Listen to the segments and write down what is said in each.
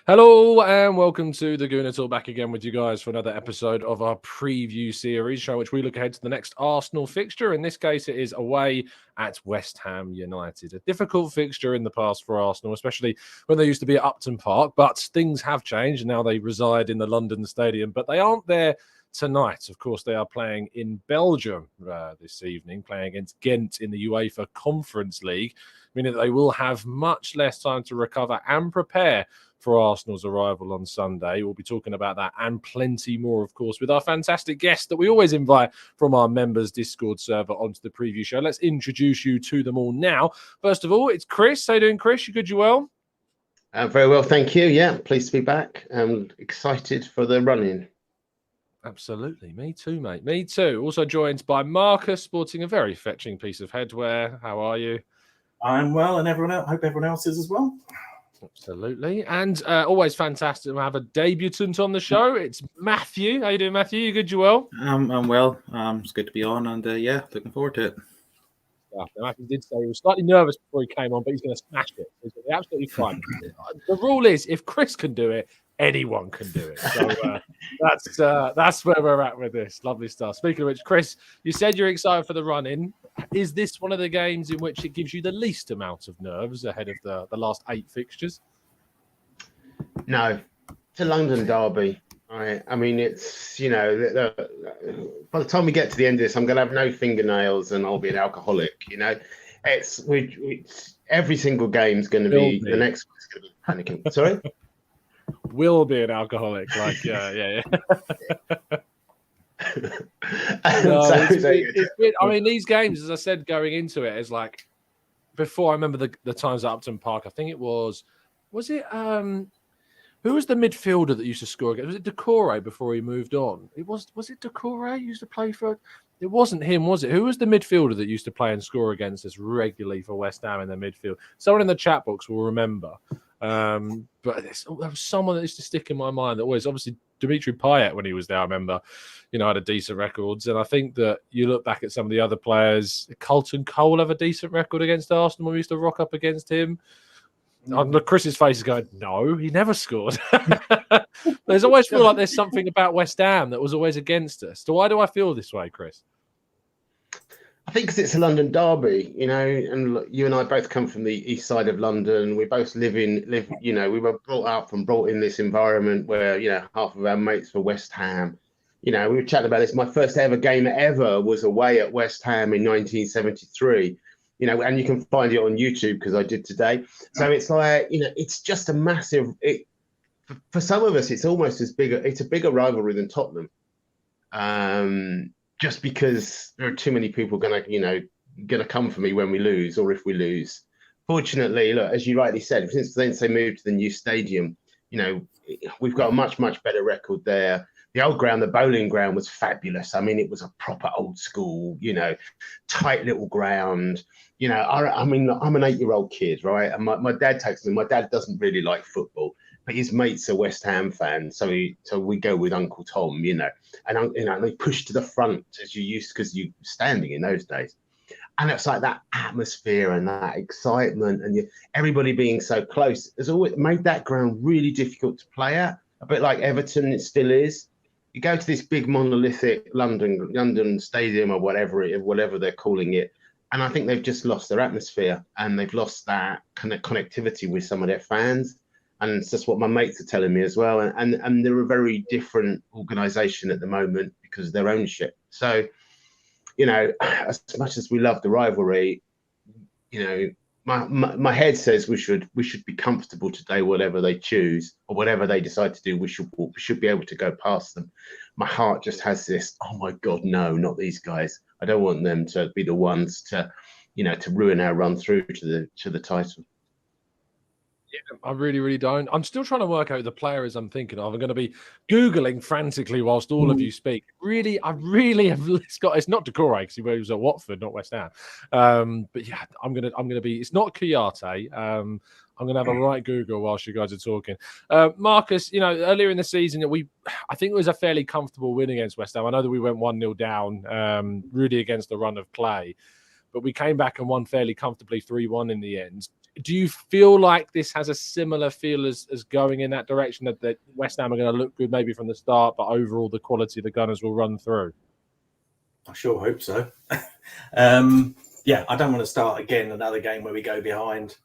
Hello and welcome to the Gooner Talk, back again with you guys for another episode of our preview series, show which we look ahead to the next Arsenal fixture. In this case, it is away at West Ham United. A difficult fixture in the past for Arsenal, especially when they used to be at Upton Park, but things have changed and now they reside in the London Stadium, but they aren't there tonight. Of course, they are playing in Belgium this evening, playing against Ghent in the UEFA Conference League, meaning that they will have much less time to recover and prepare for Arsenal's arrival on Sunday. We'll be talking about that and plenty more, of course, with our fantastic guests that we always invite from our members Discord server onto the preview show. Let's introduce you to them all now. First of all, it's Chris. How you doing, Chris? You good? You well? Very well, thank you. Yeah, pleased to be back. I'm excited for the run-in. Absolutely. Me too, mate. Me too. Also joined by Marcus, sporting a very fetching piece of headwear. How are you? I'm well, and everyone else, hope everyone else is as well. Absolutely. And always fantastic to have a debutant on the show. It's Matthew. How you doing, Matthew? You good? You well? I'm well. It's good to be on, and looking forward to it. Matthew did say he was slightly nervous before he came on, but he's going to smash it. He's going to be absolutely fine. The rule is, if Chris can do it, anyone can do it. So that's where we're at with this. Lovely stuff. Speaking of which, Chris, you said you're excited for the run-in. Is this one of the games in which it gives you the least amount of nerves ahead of the last 8 fixtures? No, it's a London derby. Right. I mean, it's, by the time we get to the end of this, I'm going to have no fingernails and I'll be an alcoholic. It's every single game's going to be the next one's going to be panicking. Sorry? Will be an alcoholic. Like, yeah. I mean, these games, as I said, going into it, is like, before I remember the times at Upton Park, I think it was it who was the midfielder that used to score against? Was it Decore before he moved on? Was it Decore used to play for? It wasn't him, was it? Who was the midfielder that used to play and score against us regularly for West Ham in their midfield? Someone in the chat box will remember. But there was someone that used to stick in my mind that always, obviously, Dimitri Payet, when he was there, I remember, had a decent records. And I think that you look back at some of the other players, Carlton Cole have a decent record against Arsenal when we used to rock up against him. Chris's face is going, no, he never scored. There's always feel like there's something about West Ham that was always against us. So why do I feel this way, Chris? I think because it's a London derby, and you and I both come from the east side of London. We both live, we were brought in this environment where, half of our mates were West Ham. We were chatting about this. My first ever game ever was away at West Ham in 1973. And you can find it on YouTube because I did today. So it's like, it's just a massive. For some of us, it's almost as big. It's a bigger rivalry than Tottenham, just because there are too many people going to come for me when we lose or if we lose. Fortunately, look, as you rightly said, since they moved to the new stadium, we've got a much better record there. The old ground, the bowling ground, was fabulous. I mean, it was a proper old school, tight little ground. I'm an 8-year-old kid, right? And my dad takes me. My dad doesn't really like football, but his mates are West Ham fans. So we go with Uncle Tom, and they push to the front as you used, because you were standing in those days. And it's like that atmosphere and that excitement and everybody being so close has always made that ground really difficult to play at. A bit like Everton, it still is. You go to this big monolithic London stadium or whatever they're calling it, and I think they've just lost their atmosphere and they've lost that connectivity with some of their fans. And it's just what my mates are telling me as well. And they're a very different organisation at the moment because of their ownership. So, as much as we love the rivalry, my head says we should be comfortable today, whatever they choose or whatever they decide to do. We should be able to go past them. My heart just has this. Oh my God, no, not these guys. I don't want them to be the ones to ruin our run through to the title. Yeah, I really, really don't. I'm still trying to work out the players I'm thinking of. I'm going to be Googling frantically whilst all of you speak. I really have. It's not Decore because he was at Watford, not West Ham. But yeah, I'm gonna be. It's not Kouyaté. I'm going to have a right Google whilst you guys are talking. Marcus, earlier in the season, I think it was a fairly comfortable win against West Ham. I know that we went 1-0 down, really against the run of play, but we came back and won fairly comfortably 3-1 in the end. do you feel like this has a similar feel as going in that direction, that West Ham are going to look good maybe from the start, but overall the quality of the Gunners will run through? I sure hope so. Yeah, I don't want to start again another game where we go behind.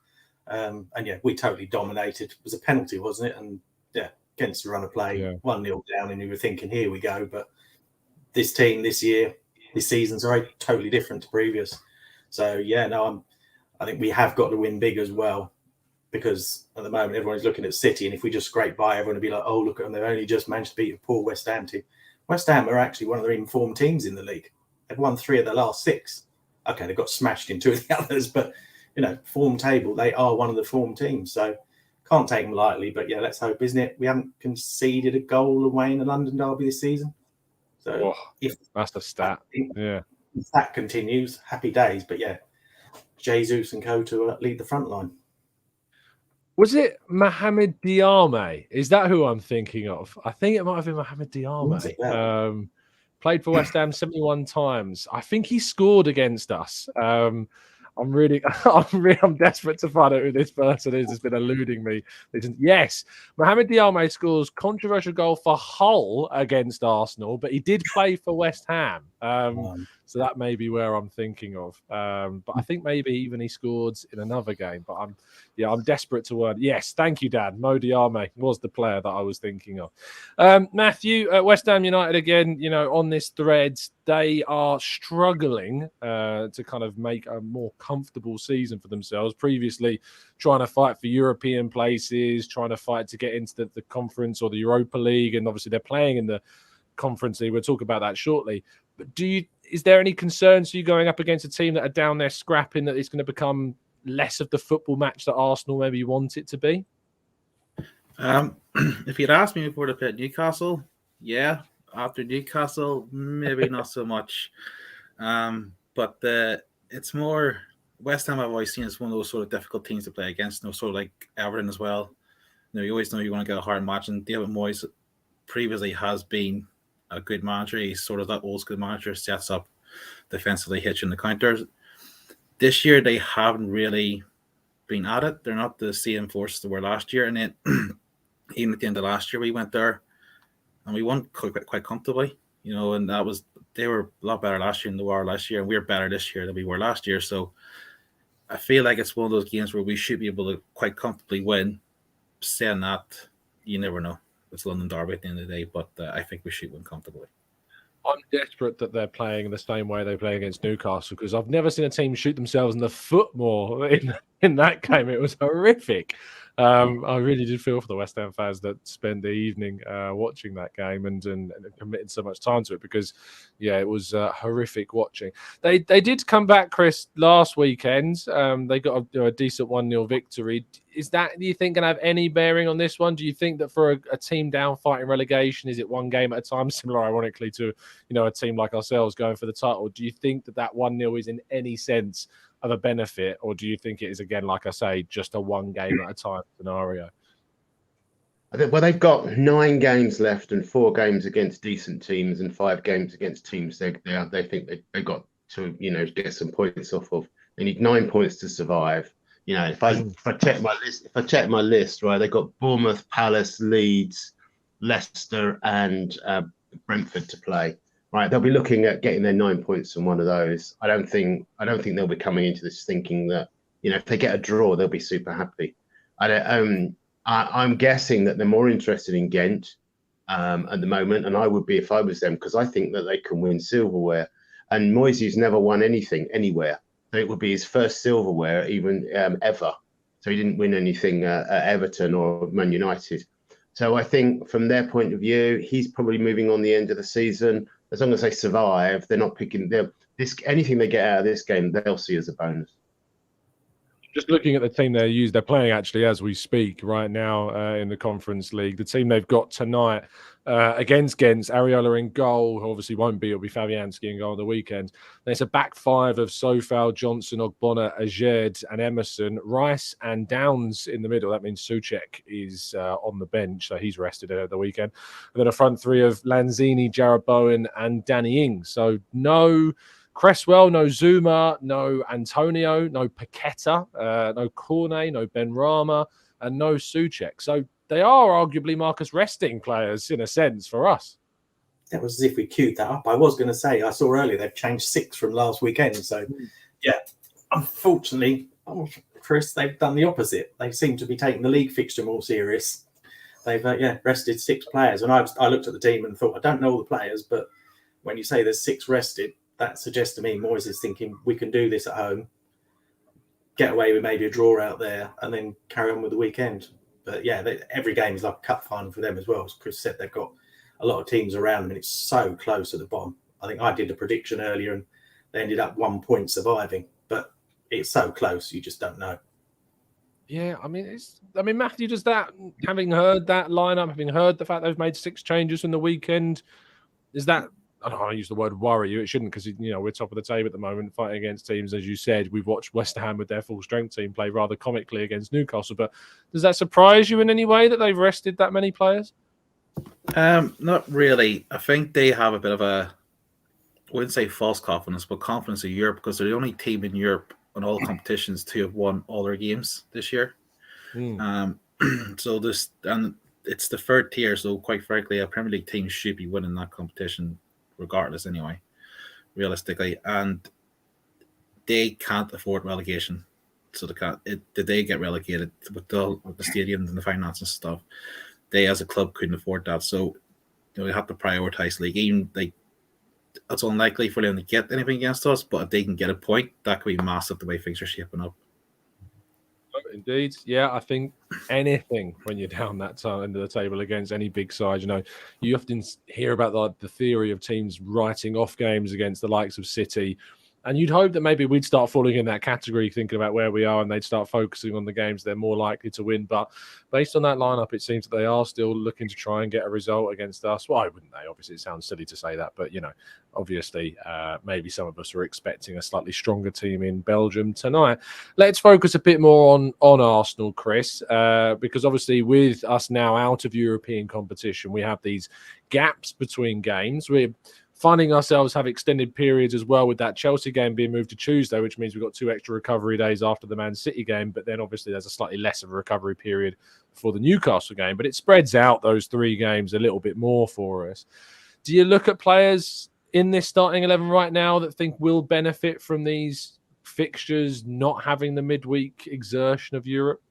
And yeah, we totally dominated. It was a penalty, wasn't it? And yeah, against the run of play, 1-0 down, and you were thinking, here we go. But this team this year, this season's very totally different to previous. So yeah, no, I think we have got to win big as well, because at the moment everyone's looking at City, and if we just scrape by, everyone will be like, oh, look at them, they've only just managed to beat a poor West Ham team. West Ham are actually one of the informed teams in the league. They've won 3 of the last 6. Okay, they got smashed in 2 of the others, but form table, they are one of the form teams. So can't take them lightly. But yeah, let's hope, isn't it? We haven't conceded a goal away in the London derby this season. So if that's a stat. If that continues, happy days. But yeah, Jesus and co to lead the front line. Was it Mohamed Diarmé? Is that who I'm thinking of? I think it might have been Mohamed Diarmé. Played for West Ham 71 times. I think he scored against us. I'm desperate to find out who this person is. It's been eluding me. Yes, Mohamed Diarmé scores controversial goal for Hull against Arsenal, but he did play for West Ham. So that may be where I'm thinking of. But I think maybe even he scored in another game. But I'm desperate to word. Yes, thank you, Dad. Mo Diarmé was the player that I was thinking of. Matthew, West Ham United again, on this thread, they are struggling to kind of make a more comfortable season for themselves. Previously, trying to fight for European places, trying to fight to get into the conference or the Europa League, and obviously they're playing in the Conference League. We'll talk about that shortly. But is there any concerns to you going up against a team that are down there scrapping, that it's going to become less of the football match that Arsenal maybe want it to be? If you'd asked me before to play at Newcastle, yeah. After Newcastle, maybe not so much. But it's more West Ham. I've always seen as one of those sort of difficult teams to play against. Sort of like Everton as well. You always know you want to get a hard match, and David Moyes previously has been a good manager. He's sort of that old school manager, sets up defensively, hitching the counters. This year they haven't really been at it. They're not the same force they were last year. And then even at the end of last year, we went there and we won quite comfortably, and they were a lot better last year than they were last year, and we're better this year than we were last year. So I feel like it's one of those games where we should be able to quite comfortably win. Saying that, you never know. It's London derby at the end of the day, but I think we should win comfortably. I'm desperate that they're playing the same way they play against Newcastle, because I've never seen a team shoot themselves in the foot more in that game. It was horrific. I really did feel for the West Ham fans that spent the evening watching that game and committed so much time to it, because, it was horrific watching. They did come back, Chris, last weekend. They got a decent 1-0 victory. Is that, do you think, going to have any bearing on this one? Do you think that for a team down fighting relegation, is it one game at a time, similar, ironically, to a team like ourselves going for the title? Do you think that 1-0 is in any sense of a benefit, or do you think it is, again, like I say, just a one game at a time scenario? I think, they've got 9 games left and 4 games against decent teams and 5 games against teams they think they got to get some points off of. They need 9 points to survive. If I check my list, right, they got Bournemouth, Palace, Leeds, Leicester, and Brentford to play. Right, they'll be looking at getting their 9 points from one of those. I don't think they'll be coming into this thinking that if they get a draw, they'll be super happy. I'm guessing that they're more interested in Ghent at the moment, and I would be if I was them, because I think that they can win silverware. And Moyes never won anything anywhere, so it would be his first silverware even ever. So he didn't win anything at Everton or Man United. So I think from their point of view, he's probably moving on the end of the season. As long as they survive, they're not picking anything they get out of this game, they'll see as a bonus. Just looking at the team they're playing actually as we speak right now in the Conference League. The team they've got tonight against Ghent, Areola in goal, who obviously won't be. It'll be Fabianski in goal on the weekend. There's a back 5 of Sofal, Johnson, Ogbonna, Ajed and Emerson. Rice and Downs in the middle. That means Souček is on the bench, so he's rested at the weekend. And then a front 3 of Lanzini, Jarrod Bowen and Danny Ings. So no Cresswell, no Zuma, no Antonio, no Paqueta, no Cornet, no Benrahma, and no Souček. So they are arguably Marcus resting players in a sense for us. That was as if we queued that up. I was going to say, I saw earlier they've changed 6 from last weekend. So, yeah, unfortunately, Chris, they've done the opposite. They seem to be taking the league fixture more serious. They've rested 6 players. And I looked at the team and thought, I don't know all the players, but when you say there's 6 rested, that suggests to me Moyes is thinking we can do this at home, get away with maybe a draw out there, and then carry on with the weekend. But yeah, every game is like a cup final for them as well. As Chris said, they've got a lot of teams around them, and it's so close at the bottom. I think I did a prediction earlier, and they ended up 1 point surviving. But it's so close, you just don't know. Yeah, I mean, Matthew, does that, having heard that lineup, having heard the fact they've made 6 changes in the weekend, is that, I don't know, I use the word worry you. It shouldn't, because, we're top of the table at the moment, fighting against teams, as you said. We've watched West Ham with their full strength team play rather comically against Newcastle. But does that surprise you in any way that they've rested that many players? Not really. I think they have a bit of I wouldn't say false confidence, but confidence in Europe, because they're the only team in Europe in all competitions to have won all their games this year. So it's the 3rd tier. So quite frankly, a Premier League team should be winning that competition regardless anyway, realistically. And they can't afford relegation. So did they get relegated with the stadiums and the finance and stuff? They as a club couldn't afford that. So they have to prioritize league. Even it's unlikely for them to get anything against us, but if they can get a point, that could be massive the way things are shaping up. Indeed. Yeah, I think anything when you're down that end of the table against any big side, you often hear about the theory of teams writing off games against the likes of City. And you'd hope that maybe we'd start falling in that category, thinking about where we are, and they'd start focusing on the games they're more likely to win. But based on that lineup, it seems that they are still looking to try and get a result against us. Why wouldn't they? Obviously, it sounds silly to say that, but, obviously, maybe some of us are expecting a slightly stronger team in Belgium tonight. Let's focus a bit more on Arsenal, Chris, because obviously with us now out of European competition, we have these gaps between games. We're finding ourselves have extended periods as well, with that Chelsea game being moved to Tuesday, which means we've got 2 extra recovery days after the Man City game. But then obviously there's a slightly less of a recovery period for the Newcastle game. But it spreads out those 3 games a little bit more for us. Do you look at players in this starting 11 right now that think will benefit from these fixtures not having the midweek exertion of Europe?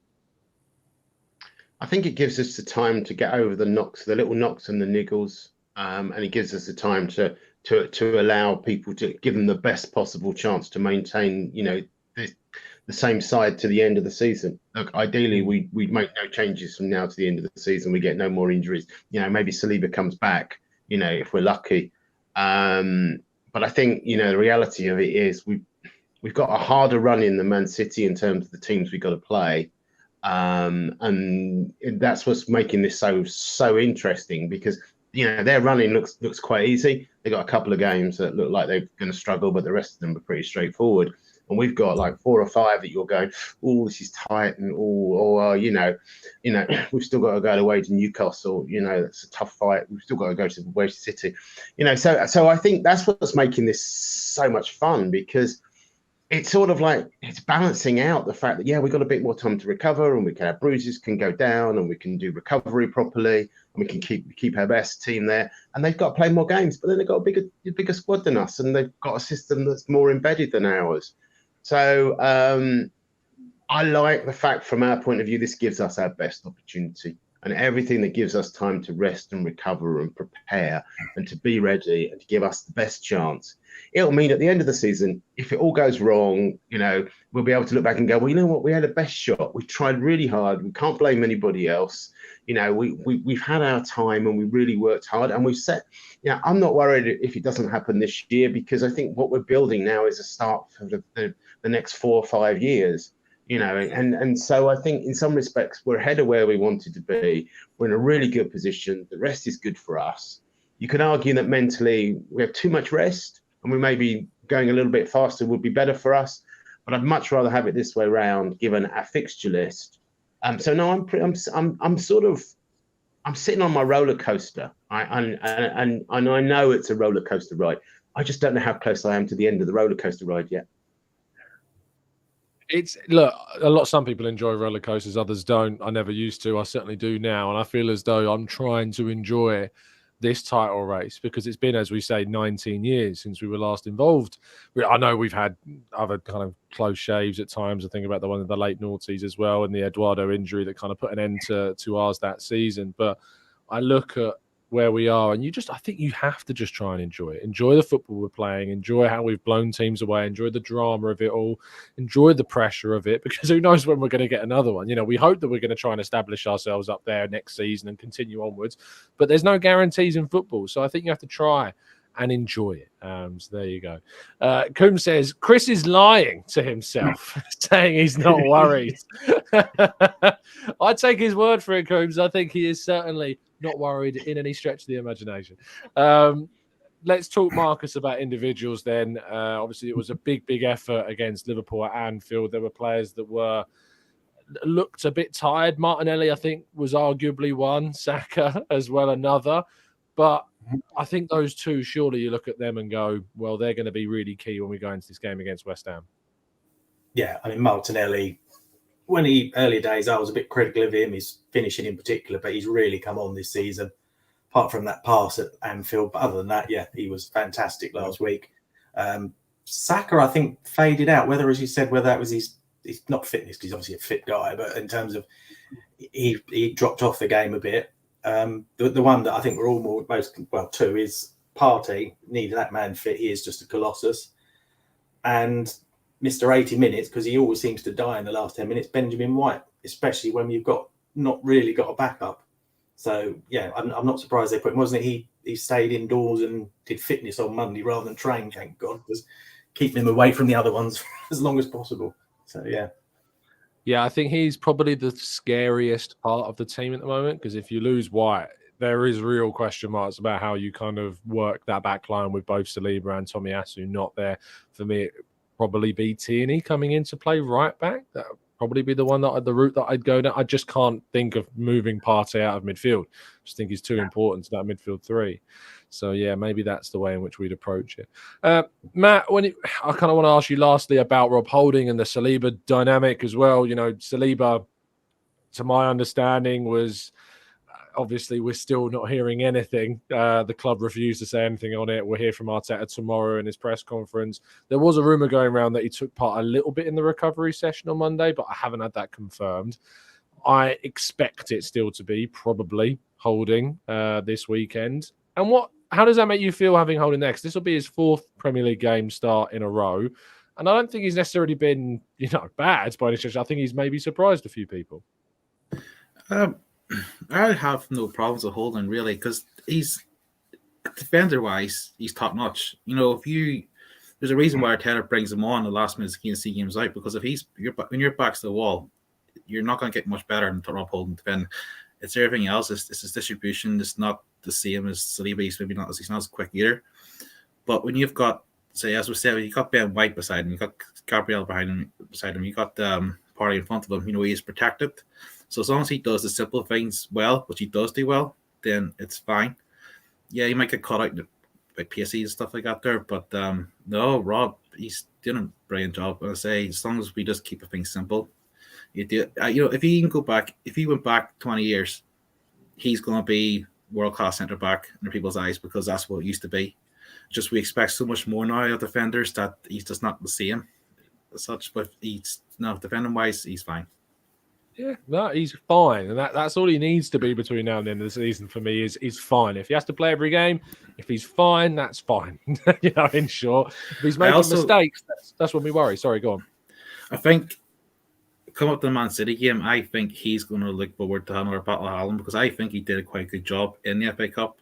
I think it gives us the time to get over the knocks, the little knocks and the niggles. And it gives us the time to allow people to give them the best possible chance to maintain, the same side to the end of the season. Look, ideally, we make no changes from now to the end of the season. We get no more injuries. Maybe Saliba comes back, if we're lucky. But I think, the reality of it is we've got a harder run in than Man City in terms of the teams we've got to play. And that's what's making this so interesting, because their running looks quite easy. They got a couple of games that look like they're going to struggle, but the rest of them are pretty straightforward. And we've got like 4 or 5 that you're going, oh, this is tight, and we've still got to go away to Newcastle. That's a tough fight. We've still got to go to West City. So I think that's what's making this so much fun, because it's sort of like it's balancing out the fact that, we've got a bit more time to recover, and our bruises can go down, and we can do recovery properly, and we can keep our best team there. And they've got to play more games, but then they've got a bigger squad than us, and they've got a system that's more embedded than ours. So I like the fact, from our point of view, this gives us our best opportunity, and everything that gives us time to rest and recover and prepare and to be ready and to give us the best chance. It'll mean at the end of the season, if it all goes wrong, we'll be able to look back and go, well, you know what? We had a best shot. We tried really hard. We can't blame anybody else. We've had our time, and we really worked hard, and we've set, I'm not worried if it doesn't happen this year, because I think what we're building now is a start for the next 4 or 5 years. And so I think in some respects we're ahead of where we wanted to be. We're in a really good position. The rest is good for us. You can argue that mentally we have too much rest, and we may be going a little bit faster would be better for us. But I'd much rather have it this way around, given our fixture list. So no, I'm sitting on my roller coaster. And I know it's a roller coaster ride. I just don't know how close I am to the end of the roller coaster ride yet. Look, some people enjoy roller coasters, others don't. I never used to. I certainly do now, and I feel as though I'm trying to enjoy this title race because it's been, as we say, 19 years since we were last involved. I know we've had other kind of close shaves at times. I think about the one in the late noughties as well, and the Eduardo injury that kind of put an end to ours that season. But I look at where we are, and I think you have to just try and enjoy the football we're playing, enjoy how we've blown teams away, enjoy the drama of it all, enjoy the pressure of it, because who knows when we're going to get another one. We hope that we're going to try and establish ourselves up there next season and continue onwards, but there's no guarantees in football, so I think you have to try and enjoy it. So there you go. Coombe says Chris is lying to himself, saying he's not worried. I take his word for it, Coombs. I think he is certainly not worried in any stretch of the imagination. Let's talk, Marcus, about individuals then. Obviously, it was a big effort against Liverpool at Anfield. There were players that looked a bit tired. Martinelli, I think, was arguably one. Saka as well, another. But I think those two, surely you look at them and go, well, they're going to be really key when we go into this game against West Ham. Yeah, I mean, Martinelli, early days, I was a bit critical of him, his finishing in particular, but he's really come on this season, apart from that pass at Anfield. But other than that, yeah, he was fantastic last week. Saka, I think, faded out, whether, as you said, whether that was his not fitness, because he's obviously a fit guy, but in terms of he dropped off the game a bit. The one that I think we're all two is Partey. Needed that man fit. He is just a colossus. And Mr. 80 minutes, because he always seems to die in the last 10 minutes, Benjamin White, especially when you've not really got a backup. So, yeah, I'm not surprised they put him. Wasn't it he stayed indoors and did fitness on Monday rather than train, thank God, because keeping him away from the other ones for as long as possible. So, yeah. Yeah, I think he's probably the scariest part of the team at the moment, because if you lose White, there is real question marks about how you kind of work that back line with both Saliba and Tomiyasu not there. For me, it would probably be Tierney coming in to play right back. That would probably be the route that I'd go down. I just can't think of moving Partey out of midfield. I just think he's too important to that midfield three. So, yeah, maybe that's the way in which we'd approach it. Matt, I kind of want to ask you lastly about Rob Holding and the Saliba dynamic as well. Saliba, to my understanding, was obviously we're still not hearing anything. The club refused to say anything on it. We'll hear from Arteta tomorrow in his press conference. There was a rumour going around that he took part a little bit in the recovery session on Monday, but I haven't had that confirmed. I expect it still to be probably Holding this weekend. And how does that make you feel having Holding next? This will be his fourth Premier League game start in a row. And I don't think he's necessarily been, bad by any stretch. I think he's maybe surprised a few people. I have no problems with Holding, really, because he's defender-wise, he's top-notch. There's a reason why Arteta brings him on the last minute to see games out, because when your back's to the wall, you're not going to get much better than Rob Holding defending. It's everything else. It's his distribution. It's not the same as Saliba. He's not as quick either. But when you've got, say, as we said, you've got Ben White beside him, you've got Gabriel beside him, you've got Partey in front of him, he is protected. So as long as he does the simple things well, which he does do well, then it's fine. Yeah, he might get caught out by PSE and stuff like that there, but no, Rob, he's doing a brilliant job. I say, as long as we just keep things simple, if he went back 20 years, he's going to be world-class centre-back in people's eyes, because that's what it used to be. Just we expect so much more now of defenders that he's just not the same as such, but defending-wise, he's fine. Yeah, no, he's fine, and that's all he needs to be between now and the end of the season for me. Is fine. If he has to play every game, if he's fine, that's fine. In short, if he's making mistakes, that's when we worry. Sorry, go on. I think come up to the Man City game, I think he's going to look forward to another battle of Haaland, because I think he did a quite good job in the FA Cup,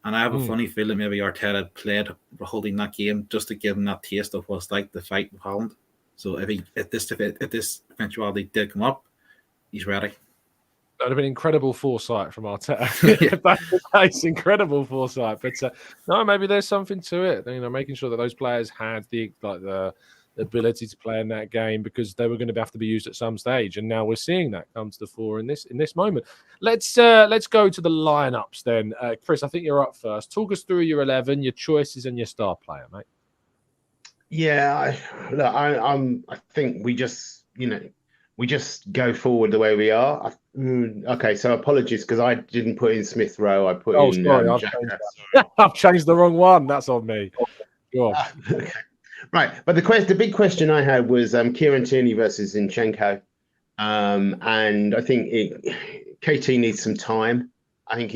and I have a funny feeling maybe Arteta played Holding that game just to give him that taste of what it's like to fight with Haaland. So if this eventuality did come up, he's ready. That would have been incredible foresight from Arteta. That's incredible foresight. But no, maybe there's something to it. Making sure that those players had the the ability to play in that game because they were going to have to be used at some stage, and now we're seeing that come to the fore in this moment. Let's go to the lineups then. Chris, I think you're up first. Talk us through your 11, your choices, and your star player, mate. Yeah, I think we just go forward the way we are. Okay, so apologies because I didn't put in Smith Rowe. I put in sorry, I've changed the wrong one. That's on me. Go on. Okay. Right, but the big question I had was Kieran Tierney versus Zinchenko, and I think KT needs some time. I think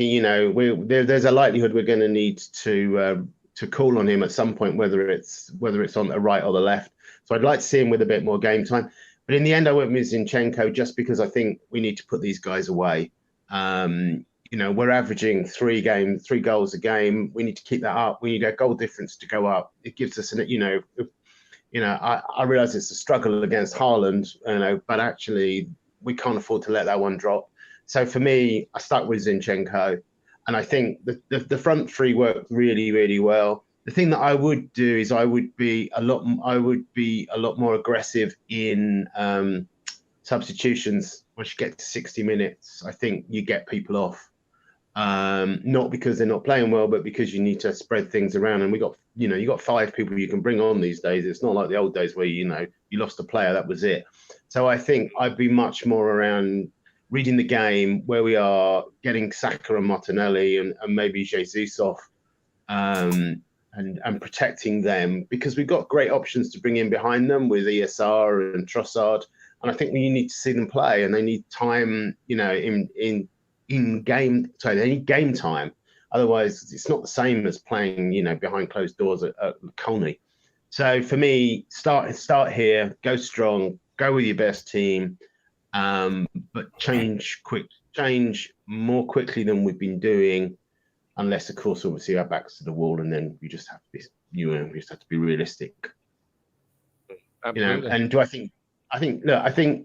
there's a likelihood we're going to need to call on him at some point, whether it's on the right or the left. So I'd like to see him with a bit more game time. But in the end, I went with Zinchenko just because I think we need to put these guys away. We're averaging 3 goals a game. We need to keep that up. We need a goal difference to go up. It gives us I realize it's a struggle against Haaland, but actually we can't afford to let that one drop. So for me, I stuck with Zinchenko, and I think the front three worked really, really well. The thing that I would do is I would be a lot more aggressive in substitutions. Once you get to 60 minutes, I think you get people off. Not because they're not playing well, but because you need to spread things around. And you got 5 people you can bring on these days. It's not like the old days where you lost a player, that was it. So I think I'd be much more around reading the game, where we are, getting Saka and Martinelli and maybe Jesus off, and protecting them, because we've got great options to bring in behind them with ESR and Trossard. And I think we need to see them play, and they need time, in game. Sorry, they need game time. Otherwise, it's not the same as playing, behind closed doors at Colney. So for me, start here, go strong, go with your best team, but change more quickly than we've been doing, unless, of course, obviously our backs to the wall, and then we just have to be, we just have to be realistic. Absolutely. And do I think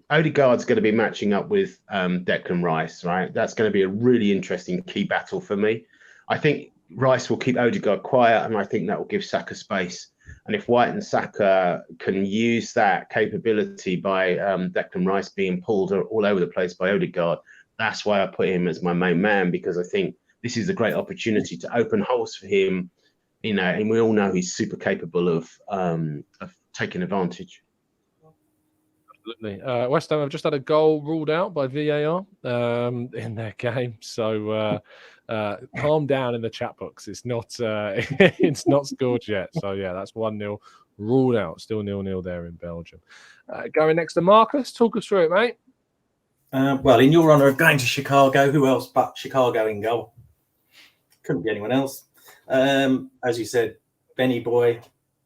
Odegaard's going to be matching up with Declan Rice, right? That's going to be a really interesting key battle for me. I think Rice will keep Odegaard quiet, and I think that will give Saka space. And if White and Saka can use that capability by Declan Rice being pulled all over the place by Odegaard, that's why I put him as my main man, because I think this is a great opportunity to open holes for him, and we all know he's super capable of taking advantage. Absolutely. West Ham have just had a goal ruled out by VAR in their game, so calm down in the chat box. It's not it's not scored yet. So yeah, that's 1-0 ruled out. Still 0-0 there in Belgium. Going next to Marcus. Talk us through it, mate. Well, in your honour of going to Chicago, who else but Chicago in goal? Couldn't be anyone else. As you said, Benny Boy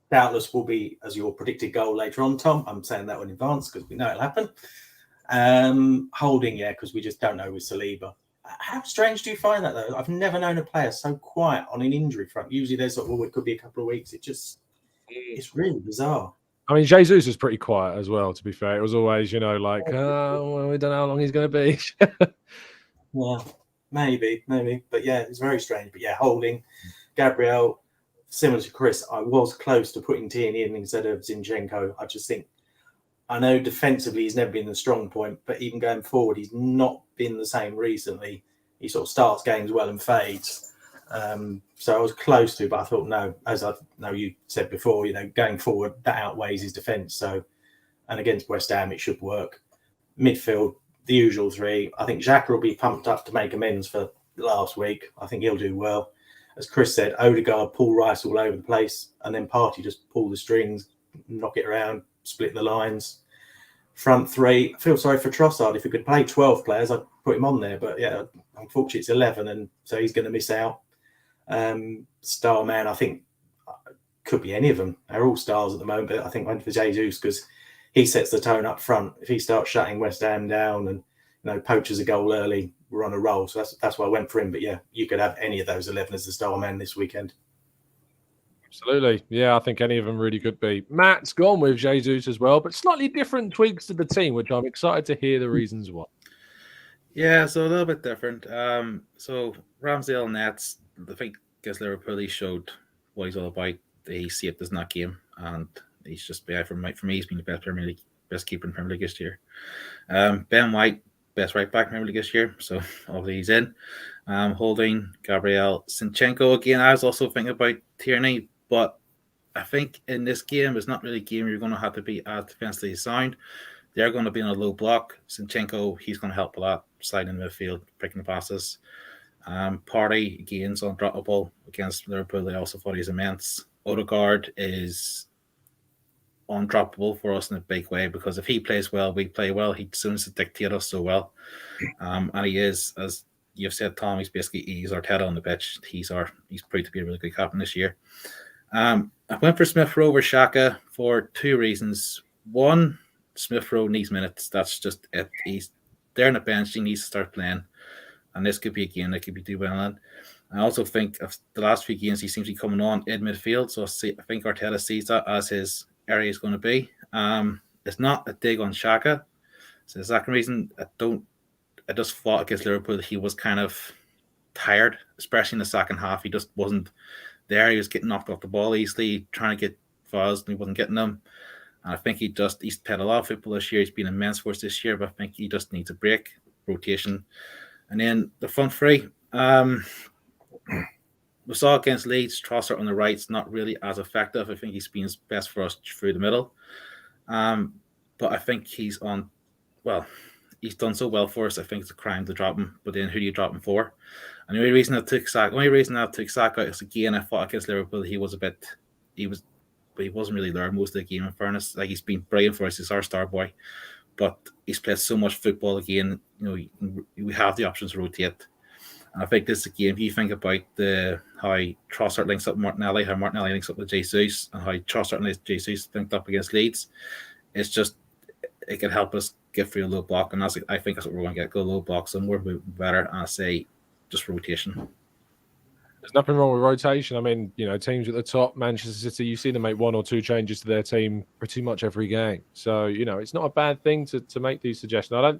doubtless will be as your predicted goal later on, Tom. I'm saying that in advance because we know it'll happen. Holding, yeah, because we just don't know with Saliba. How strange do you find that, though? I've never known a player so quiet on an injury front. Usually there's it could be a couple of weeks. It's really bizarre. I mean, Jesus was pretty quiet as well, to be fair. It was always, well, we don't know how long he's going to be. Well, maybe. But yeah, it's very strange. But yeah, Holding, Gabriel, similar to Chris, I was close to putting Tierney in instead of Zinchenko. I just think, I know defensively he's never been the strong point, but even going forward, he's not been the same recently. He sort of starts games well and fades. So I was close to, but I thought, no, as I know you said before, going forward, that outweighs his defence. So, and against West Ham, it should work. Midfield, the usual 3. I think Xhaka will be pumped up to make amends for last week. I think he'll do well. As Chris said, Odegaard, Paul Rice all over the place, and then Partey just pull the strings, knock it around, split the lines. Front 3, I feel sorry for Trossard. If he could play 12 players, I'd put him on there. But yeah, unfortunately, it's 11, and so he's going to miss out. Star man, I think, could be any of them. They're all stars at the moment, but I think went for Jesus because he sets the tone up front. If he starts shutting West Ham down and poaches a goal early, we're on a roll. So that's why I went for him. But yeah, you could have any of those 11 as the star man this weekend. Absolutely. Yeah, I think any of them really could be. Matt's gone with Jesus as well, but slightly different tweaks to the team, which I'm excited to hear the reasons why. Yeah, so a little bit different. So Ramsdale Nets, I think, Liverpool, he showed what he's all about. The Saved us in that game, and He's just for me, he's been the best keeper in Premier League this year. Ben White, best right back in Premier League this year, so obviously he's in. Holding Gabriel Zinchenko again. I was also thinking about Tierney, but I think in this game, it's not really a game you're going to have to be as defensively sound. They're going to be in a low block. Zinchenko, he's going to help a lot, sliding in the midfield, picking the passes. Partey, again, is undroppable against Liverpool. I also thought he's immense. Odegaard is undroppable for us in a big way, because if he plays well, we play well. He seems to dictate us so well. And he is, as you've said, Tom, he's Arteta on the pitch. He's proved to be a really good captain this year. I went for Smith Rowe over Xhaka for two reasons. One, Smith Rowe needs minutes. That's just it. He's there on the bench. He needs to start playing. And this could be a game that could be doing well in. I also think of the last few games, he seems to be coming on in midfield. So I think Arteta sees that as his area is going to be. It's not a dig on Xhaka. So the second reason, I just thought against Liverpool, he was kind of tired, especially in the second half. He just wasn't there. He was getting knocked off the ball easily, trying to get fouls, and he wasn't getting them. And I think he's played a lot of football this year. He's been immense for us this year, but I think he just needs a break, rotation. And then the front three, we saw against Leeds, Trossard on the right's not really as effective. I think he's been best for us through the middle. But I think he's done so well for us. I think it's a crime to drop him. But then who do you drop him for? And the only reason I took Saka is, again, I thought against Liverpool he wasn't really there most of the game, in fairness. Like, he's been brilliant for us. He's our star boy. But he's played so much football again. We have the options to rotate. And I think this is a game, if you think about how Trossard links up with Martinelli, how Martinelli links up with Jesus, and how Trossard and Jesus linked up against Leeds, it could help us get through a low block. And I think that's what we're going to get, go low block. So more better, and I say just rotation. There's nothing wrong with rotation. I mean, teams at the top, Manchester City, you see them make one or two changes to their team pretty much every game. So, it's not a bad thing to make these suggestions.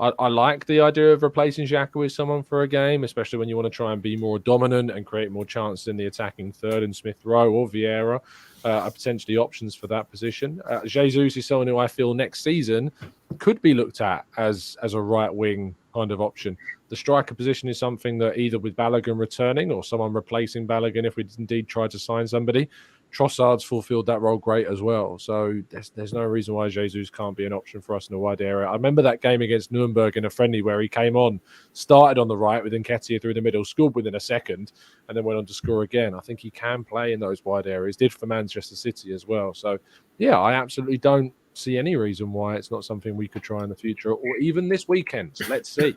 I like the idea of replacing Xhaka with someone for a game, especially when you want to try and be more dominant and create more chances in the attacking third, and Smith Rowe or Vieira are potentially options for that position. Jesus is someone who I feel next season could be looked at as a right wing kind of option. The striker position is something that either with Balogun returning or someone replacing Balogun, if we indeed try to sign somebody, Trossard's fulfilled that role great as well. So there's no reason why Jesus can't be an option for us in a wide area. I remember that game against Nuremberg in a friendly where he came on, started on the right with Nketiah through the middle, scored within a second, and then went on to score again. I think he can play in those wide areas, did for Manchester City as well. So, yeah, I absolutely don't see any reason why it's not something we could try in the future or even this weekend. So let's see.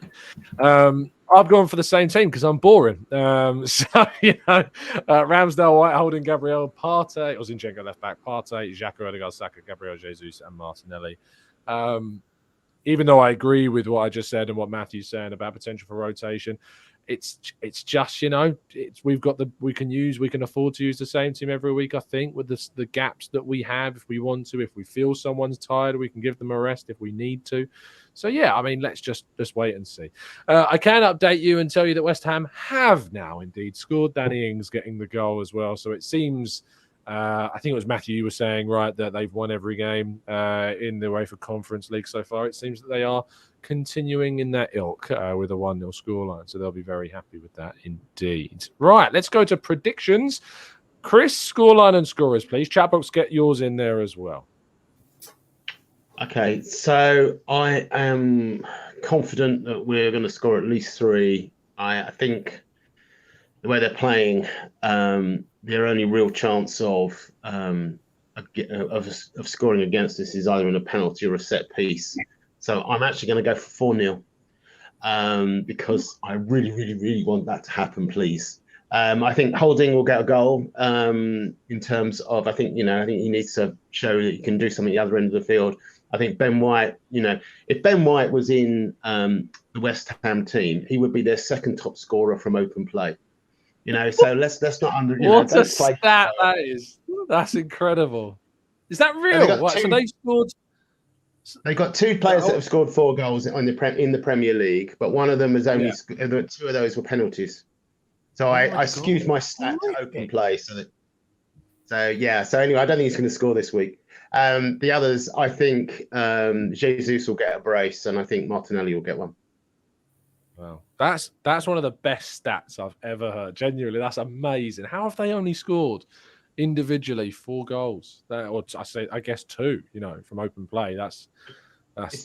I've gone for the same team because I'm boring. Ramsdale, White, Holding, Gabriel, Partey, or Zinchenko left back, Partey, Xhaka, Odegaard, Saka, Gabriel Jesus, and Martinelli. Even though I agree with what I just said and what Matthew's saying about potential for rotation, it's just, we can afford to use the same team every week, I think, with the gaps that we have. If we want to, if we feel someone's tired, we can give them a rest if we need to. So, yeah, I mean, let's just wait and see. I can update you and tell you that West Ham have now indeed scored. Danny Ings getting the goal as well. So it seems, I think it was Matthew, you were saying, right, that they've won every game in the UEFA Conference League so far. It seems that they are continuing in that ilk with a 1-0 scoreline. So they'll be very happy with that indeed. Right, let's go to predictions. Chris, scoreline and scorers, please. Chat box, get yours in there as well. Okay, so I am confident that we're going to score at least 3. I think the way they're playing, their only real chance of scoring against us is either in a penalty or a set piece. So I'm actually going to go for 4-0 because I really, really, really want that to happen, please. I think Holding will get a goal in terms of, I think he needs to show that he can do something at the other end of the field. I think Ben White, if Ben White was in the West Ham team, he would be their second top scorer from open play. So let's not under. What a stat that is! That's incredible. Is that real? So they scored. They got 2 players that have scored 4 goals in the Premier League, but one of them was only 2 of those were penalties. So I skewed my stat to open play so So yeah. So anyway, I don't think he's going to score this week. The others, I think Jesus will get a brace, and I think Martinelli will get one. Wow, that's one of the best stats I've ever heard. Genuinely, that's amazing. How have they only scored individually 4 goals? Or I guess 2. From open play. That's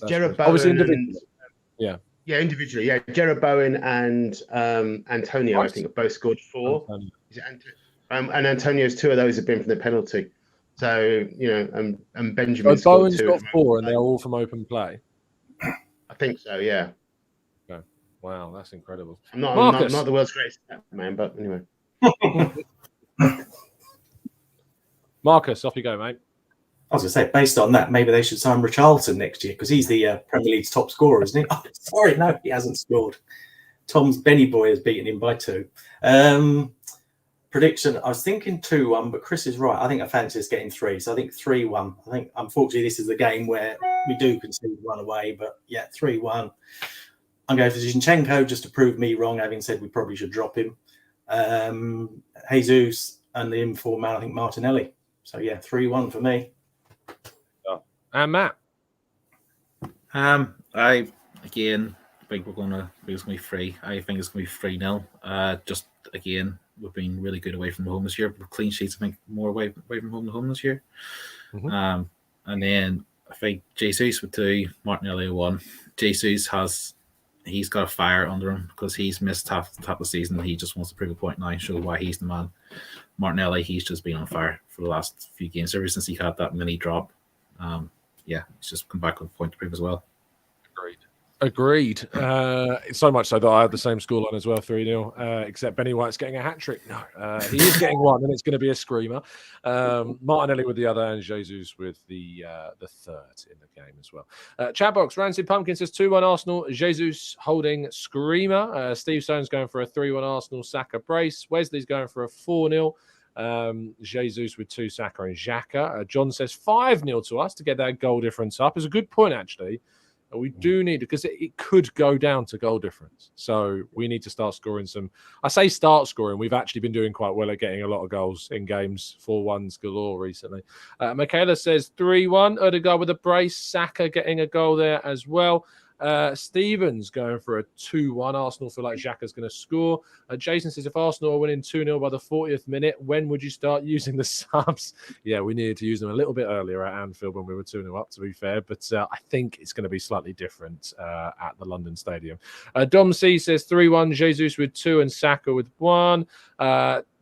Jared obviously Bowen individually. Yeah, individually. Yeah, Jared Bowen and Antonio, I think, have both scored 4. Antonio. Is it and Antonio's 2 of those have been from the penalty. So and Benjamin scored Bowen's 2. got 4, and they're all from open play. I think so. Yeah. Okay. Wow, that's incredible. I'm not the world's greatest stat man, but anyway. Marcus, off you go, mate. I was going to say, based on that, maybe they should sign Richarlison next year because he's the Premier League's top scorer, isn't he? Oh, sorry, no, he hasn't scored. Tom's Benny Boy has beaten him by 2. Prediction, I was thinking 2-1, but Chris is right. I think I fancy us getting 3. So I think 3-1. I think, unfortunately, this is the game where we do concede 1 away, but yeah, 3-1. I'm going for Zinchenko just to prove me wrong, having said we probably should drop him. Jesus and the informed man, I think Martinelli. So yeah, 3-1 for me. And Matt. I think we're going to be 3. I think it's going to be 3-0. Just again, we've been really good away from home this year. Clean sheets, I think, more away from home than home this year. Mm-hmm. And then I think Jesus with 2, Martinelli 1. Jesus he's got a fire under him because he's missed half the season. He just wants to prove a point now and show why he's the man. Martinelli, he's just been on fire for the last few games ever since he had that mini drop. He's just come back with a point to prove as well. Agreed. So much so that I had the same scoreline as well, 3-0, except Benny White's getting a hat-trick. No, he is getting one, and it's going to be a screamer. Martinelli with the other, and Jesus with the third in the game as well. Chatbox, Rancid Pumpkin says 2-1 Arsenal, Jesus holding screamer. Steve Stone's going for a 3-1 Arsenal, Saka brace. Wesley's going for a 4-0. Jesus with 2 Saka and Xhaka. John says 5-0 to us to get that goal difference up. It's a good point, actually. We do need, because it could go down to goal difference. So we need to start scoring some. I say start scoring. We've actually been doing quite well at getting a lot of goals in games, 4-1s galore recently. Michaela says 3-1. Odegaard with a brace. Saka getting a goal there as well. Stevens going for a 2-1. Arsenal feel like Xhaka's going to score. Jason says, if Arsenal are winning 2-0 by the 40th minute, when would you start using the subs? Yeah, we needed to use them a little bit earlier at Anfield when we were 2-0 up, to be fair. But I think it's going to be slightly different at the London Stadium. Dom C says 3-1. Jesus with 2 and Saka with 1.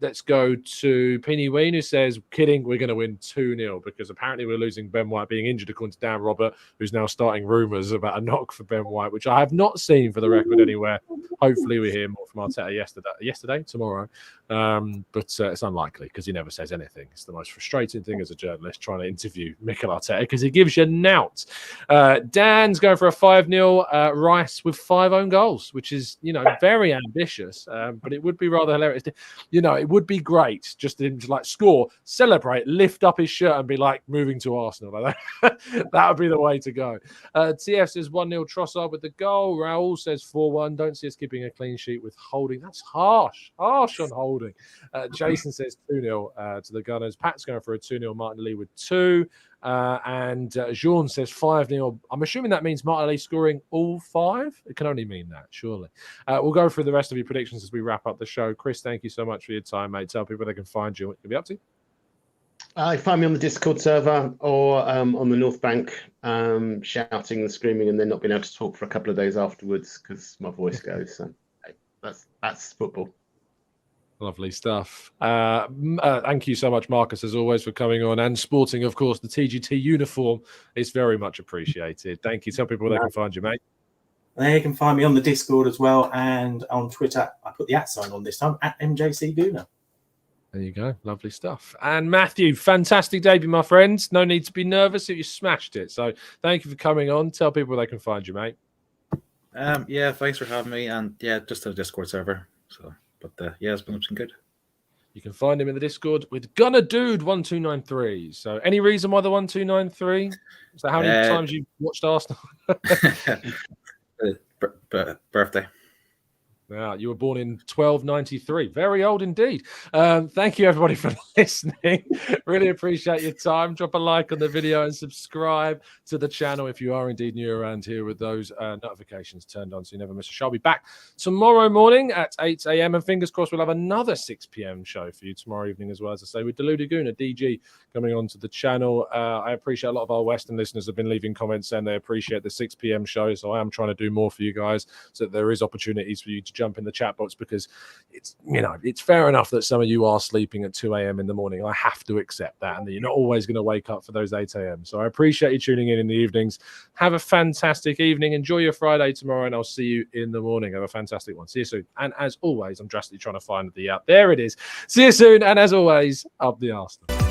Let's go to Penny Wayne, who says, kidding, we're going to win 2-0 because apparently we're losing Ben White being injured, according to Dan Robert, who's now starting rumours about a knock for Ben White, which I have not seen for the record anywhere. Hopefully we hear more from Arteta tomorrow. But it's unlikely because he never says anything. It's the most frustrating thing as a journalist trying to interview Mikel Arteta because he gives you nout. Dan's going for a 5-0. Rice with 5 own goals, which is, very ambitious, but it would be rather hilarious. It would be great just to him to score, celebrate, lift up his shirt and be moving to Arsenal. That would be the way to go. TF says 1-0 Trossard with the goal. Raul says 4-1. Don't see us keeping a clean sheet with Holding. That's harsh on Holding. Jason says 2-0 to the Gunners. Pat's going for a 2-0 Martinelli with 2. And Jean says 5-0. I'm assuming that means Martinelli scoring all 5. It can only mean that, surely. We'll go through the rest of your predictions as we wrap up the show. Chris, thank you so much for your time, mate. Tell people they can find you. What you'll be up to. Find me on the Discord server or on the North Bank, shouting and screaming and then not being able to talk for a couple of days afterwards because my voice goes. So that's football. Lovely stuff. Thank you so much, Marcus, as always, for coming on and sporting, of course, the TGT uniform. It's very much appreciated. Thank you. Tell people where they can find you, mate. They can find me on the Discord as well and on Twitter. I put the @ sign on this time, @MJC Gooner. There you go. Lovely stuff. And Matthew, fantastic debut, my friends. No need to be nervous if you smashed it. So thank you for coming on. Tell people where they can find you, mate. Thanks for having me. And just a Discord server. So, but it's been good. You can find him in the Discord with Gunner Dude 1293. So any reason why the 1293? So how many times you watched Arsenal? Birthday. Yeah, you were born in 1293. Very old indeed. Thank you, everybody, for listening. Really appreciate your time. Drop a like on the video and subscribe to the channel if you are indeed new around here with those notifications turned on so you never miss a show. I'll be back tomorrow morning at 8 a.m. and fingers crossed we'll have another 6 p.m. show for you tomorrow evening as well, as I say, with Deluded Gooner, DG, coming onto the channel. I appreciate a lot of our Western listeners have been leaving comments saying they appreciate the 6 p.m. show, so I am trying to do more for you guys so that there is opportunities for you to jump in the chat box, because it's, you know, it's fair enough that some of you are sleeping at 2 a.m. in the morning. I have to accept that, and that you're not always going to wake up for those 8 a.m. So I appreciate you tuning in the evenings. Have a fantastic evening. Enjoy your Friday tomorrow, and I'll see you in the morning. Have a fantastic one. See you soon. And as always, I'm drastically trying to find the out. There it is. See you soon. And as always, up the Arsenal.